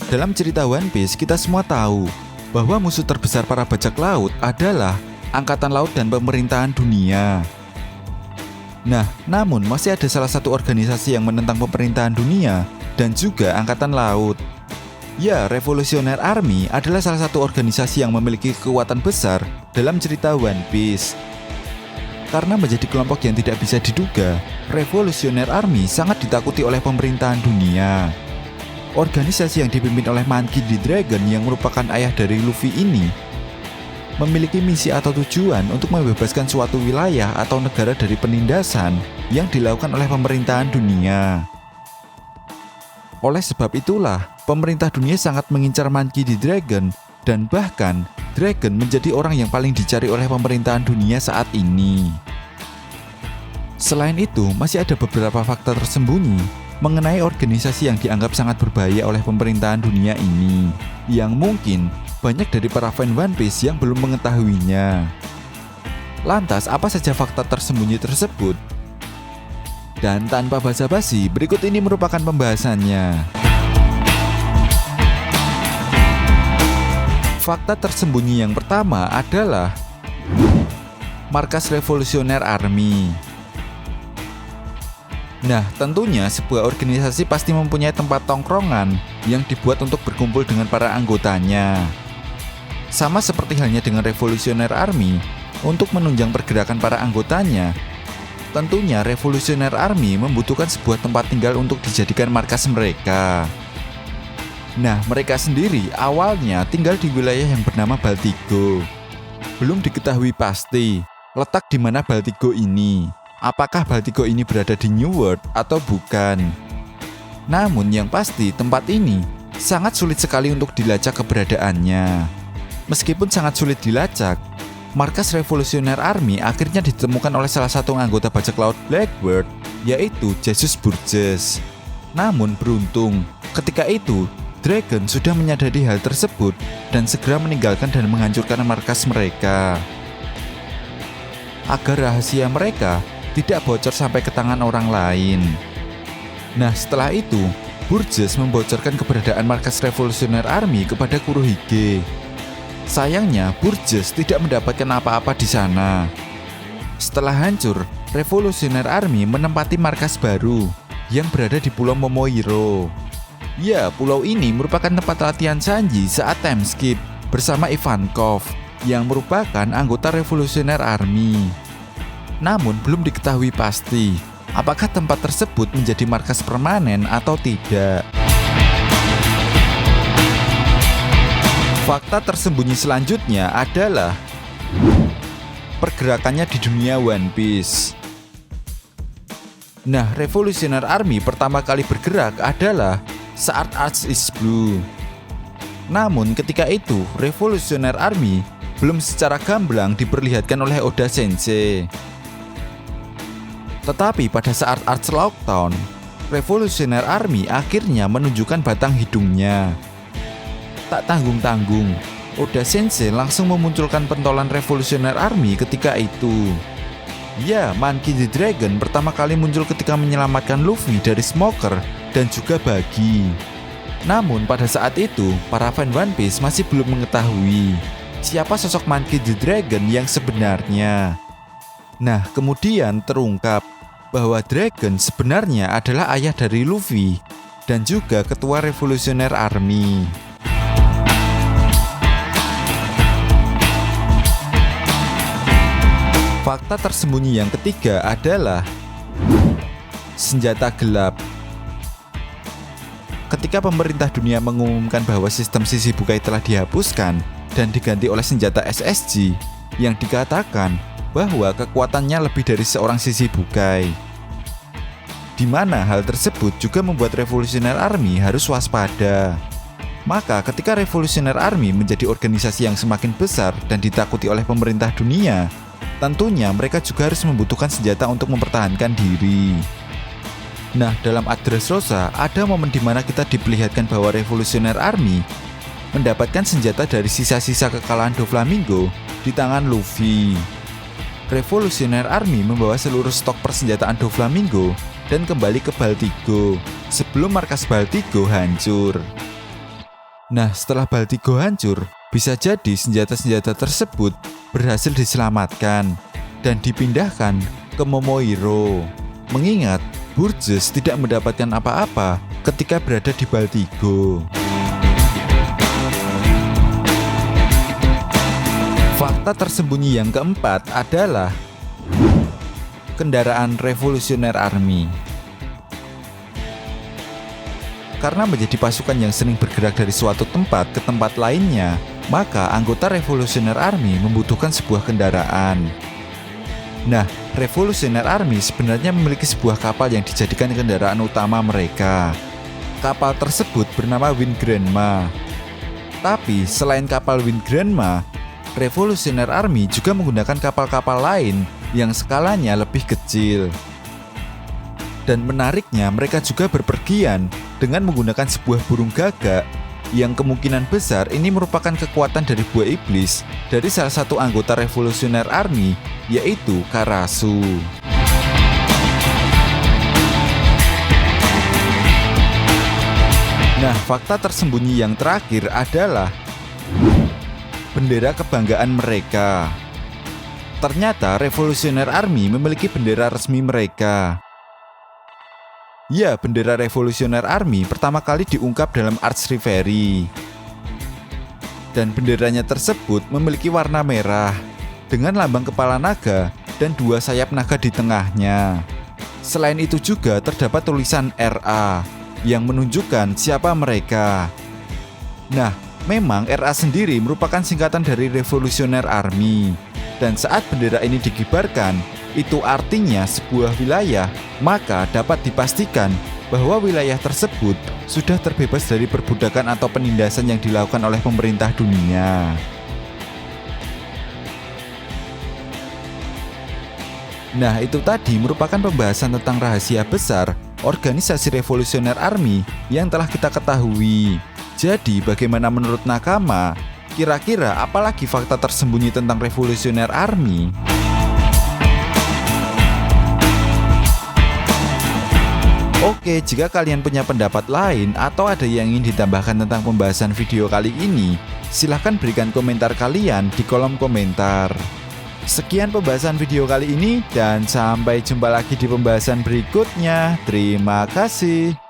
Dalam cerita One Piece, kita semua tahu bahwa musuh terbesar para bajak laut adalah Angkatan Laut dan Pemerintahan Dunia. Nah, namun masih ada salah satu organisasi yang menentang pemerintahan dunia dan juga Angkatan Laut. Ya, Revolutionary Army adalah salah satu organisasi yang memiliki kekuatan besar dalam cerita One Piece. Karena menjadi kelompok yang tidak bisa diduga, Revolutionary Army sangat ditakuti oleh pemerintahan dunia. Organisasi yang dipimpin oleh Monkey D. Dragon yang merupakan ayah dari Luffy ini memiliki misi atau tujuan untuk membebaskan suatu wilayah atau negara dari penindasan yang dilakukan oleh pemerintahan dunia. Oleh sebab itulah, pemerintah dunia sangat mengincar Monkey D. Dragon dan bahkan Dragon menjadi orang yang paling dicari oleh pemerintahan dunia saat ini. Selain itu, masih ada beberapa fakta tersembunyi mengenai organisasi yang dianggap sangat berbahaya oleh pemerintahan dunia ini, yang mungkin banyak dari para fan One Piece yang belum mengetahuinya. Lantas, apa saja fakta tersembunyi tersebut? Dan tanpa basa-basi, berikut ini merupakan pembahasannya. Fakta tersembunyi yang pertama adalah markas Revolutionary Army. Nah, tentunya sebuah organisasi pasti mempunyai tempat tongkrongan yang dibuat untuk berkumpul dengan para anggotanya. Sama seperti halnya dengan Revolutionary Army, untuk menunjang pergerakan para anggotanya, tentunya Revolutionary Army membutuhkan sebuah tempat tinggal untuk dijadikan markas mereka. Nah, mereka sendiri awalnya tinggal di wilayah yang bernama Baltigo. Belum diketahui pasti letak di mana Baltigo ini. Apakah Baltigo ini berada di New World atau bukan? Namun yang pasti tempat ini sangat sulit sekali untuk dilacak keberadaannya. Meskipun sangat sulit dilacak, markas Revolutionary Army akhirnya ditemukan oleh salah satu anggota bajak laut Blackbeard, yaitu Jesus Burgess. Namun beruntung, ketika itu Dragon sudah menyadari hal tersebut dan segera meninggalkan dan menghancurkan markas mereka. Agar rahasia mereka tidak bocor sampai ke tangan orang lain. Nah, setelah itu, Burgess membocorkan keberadaan markas Revolutionary Army kepada Kurohige. Sayangnya, Burgess tidak mendapatkan apa-apa di sana. Setelah hancur, Revolutionary Army menempati markas baru yang berada di Pulau Momohiro. Ya, pulau ini merupakan tempat latihan Sanji saat time skip bersama Ivankov yang merupakan anggota Revolutionary Army. Namun belum diketahui pasti apakah tempat tersebut menjadi markas permanen atau tidak. Fakta tersembunyi selanjutnya adalah pergerakannya di dunia One Piece. Nah, Revolutionary Army pertama kali bergerak adalah saat Arch is Blue. Namun ketika itu Revolutionary Army belum secara gamblang diperlihatkan oleh Oda Sensei. Tetapi pada saat Arch Lockdown, Revolutionary Army akhirnya menunjukkan batang hidungnya. Tak tanggung-tanggung, Oda Sensei langsung memunculkan pentolan Revolutionary Army ketika itu. Ya, Monkey D. Dragon pertama kali muncul ketika menyelamatkan Luffy dari Smoker dan juga Buggy. Namun pada saat itu, para fan One Piece masih belum mengetahui siapa sosok Monkey D. Dragon yang sebenarnya. Nah, kemudian terungkap bahwa Dragon sebenarnya adalah ayah dari Luffy dan juga ketua Revolutionary Army. Fakta tersembunyi yang ketiga adalah senjata gelap. Ketika pemerintah dunia mengumumkan bahwa sistem Shichibukai telah dihapuskan dan diganti oleh senjata SSG, yang dikatakan bahwa kekuatannya lebih dari seorang Shichibukai, di mana hal tersebut juga membuat Revolutionary Army harus waspada. Maka ketika Revolutionary Army menjadi organisasi yang semakin besar dan ditakuti oleh pemerintah dunia, tentunya mereka juga harus membutuhkan senjata untuk mempertahankan diri. Nah, dalam Dressrosa ada momen di mana kita diperlihatkan bahwa Revolutionary Army mendapatkan senjata dari sisa-sisa kekalahan Doflamingo di tangan Luffy. Revolutionary Army membawa seluruh stok persenjataan Doflamingo dan kembali ke Baltigo sebelum markas Baltigo hancur. Nah, setelah Baltigo hancur, bisa jadi senjata-senjata tersebut berhasil diselamatkan dan dipindahkan ke Momohiro. Mengingat Burgess tidak mendapatkan apa-apa ketika berada di Baltigo. Fakta tersembunyi yang keempat adalah kendaraan Revolutionary Army. Karena menjadi pasukan yang sering bergerak dari suatu tempat ke tempat lainnya, maka anggota Revolutionary Army membutuhkan sebuah kendaraan. Nah, Revolutionary Army sebenarnya memiliki sebuah kapal yang dijadikan kendaraan utama mereka. Kapal tersebut bernama Wind Grandma. Tapi selain kapal Wind Grandma, Revolutionary Army juga menggunakan kapal-kapal lain yang skalanya lebih kecil. Dan menariknya, mereka juga berpergian dengan menggunakan sebuah burung gagak yang kemungkinan besar ini merupakan kekuatan dari buah iblis dari salah satu anggota Revolutionary Army, yaitu Karasu. Nah, fakta tersembunyi yang terakhir adalah bendera kebanggaan mereka. Ternyata Revolutionary Army memiliki bendera resmi mereka. Ya, bendera Revolutionary Army pertama kali diungkap dalam Arch Reverie. Dan benderanya tersebut memiliki warna merah dengan lambang kepala naga dan 2 sayap naga di tengahnya. Selain itu juga terdapat tulisan RA yang menunjukkan siapa mereka. Nah, memang RA sendiri merupakan singkatan dari Revolutionary Army. Dan saat bendera ini dikibarkan, itu artinya sebuah wilayah, maka dapat dipastikan bahwa wilayah tersebut sudah terbebas dari perbudakan atau penindasan yang dilakukan oleh pemerintah dunia. Nah, itu tadi merupakan pembahasan tentang rahasia besar organisasi Revolutionary Army yang telah kita ketahui. Jadi, bagaimana menurut Nakama? Kira-kira apalagi fakta tersembunyi tentang Revolutionary Army? Oke, jika kalian punya pendapat lain atau ada yang ingin ditambahkan tentang pembahasan video kali ini, silahkan berikan komentar kalian di kolom komentar. Sekian pembahasan video kali ini dan sampai jumpa lagi di pembahasan berikutnya. Terima kasih.